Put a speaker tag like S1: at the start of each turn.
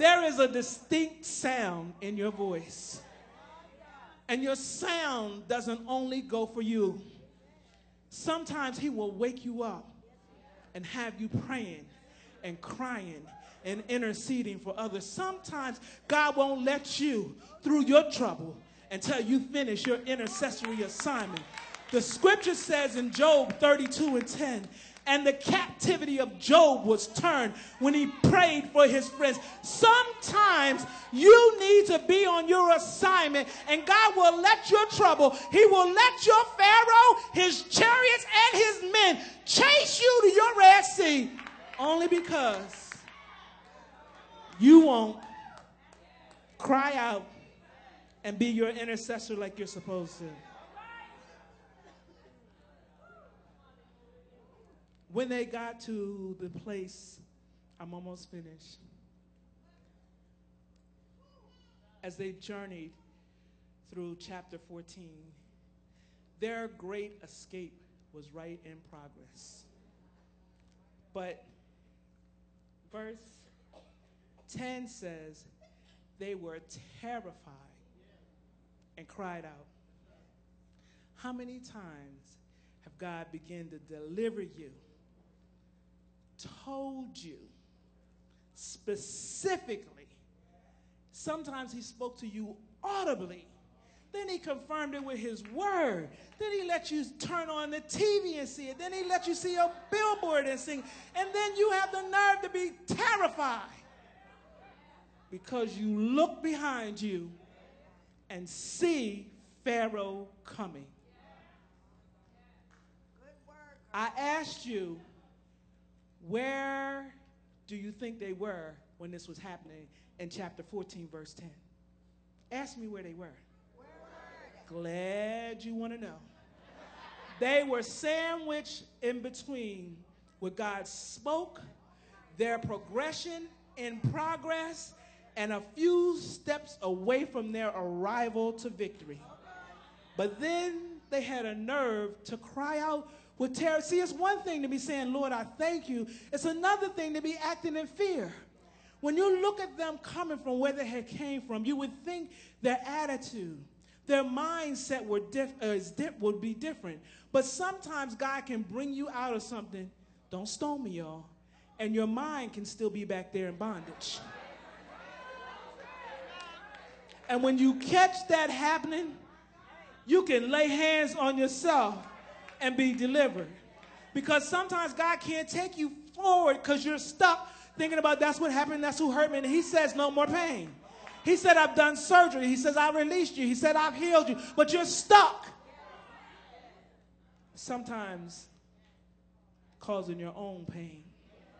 S1: There is a distinct sound in your voice. And your sound doesn't only go for you. Sometimes he will wake you up and have you praying and crying and interceding for others. Sometimes God won't let you through your trouble until you finish your intercessory assignment. The scripture says in Job 32:10, and the captivity of Job was turned when he prayed for his friends. Sometimes you need to be on your assignment, and God will let your trouble, he will let your Pharaoh, his chariots, and his men chase you to your Red Sea only because you won't cry out and be your intercessor like you're supposed to. When they got to the place, I'm almost finished, as they journeyed through chapter 14, their great escape was right in progress. But verse 10 says, they were terrified and cried out. How many times have God begun to deliver you, told you specifically? Sometimes he spoke to you audibly. Then he confirmed it with his word. Then he let you turn on the TV and see it. Then he let you see a billboard and sing. And then you have the nerve to be terrified because you look behind you and see Pharaoh coming. I asked you, where do you think they were when this was happening in chapter 14, verse 10? Ask me where they were. Glad you want to know. They were sandwiched in between what God spoke, their progression in progress, and a few steps away from their arrival to victory. But then they had a nerve to cry out with terror. See, it's one thing to be saying, Lord, I thank you. It's another thing to be acting in fear. When you look at them coming from where they had came from, you would think their attitude, their mindset would be different. But sometimes God can bring you out of something. Don't stone me, y'all. And your mind can still be back there in bondage. And when you catch that happening, you can lay hands on yourself and be delivered. Because sometimes God can't take you forward because you're stuck thinking about that's what happened, that's who hurt me. And he says no more pain. He said I've done surgery. He says I released you. He said I've healed you. But you're stuck. Sometimes causing your own pain.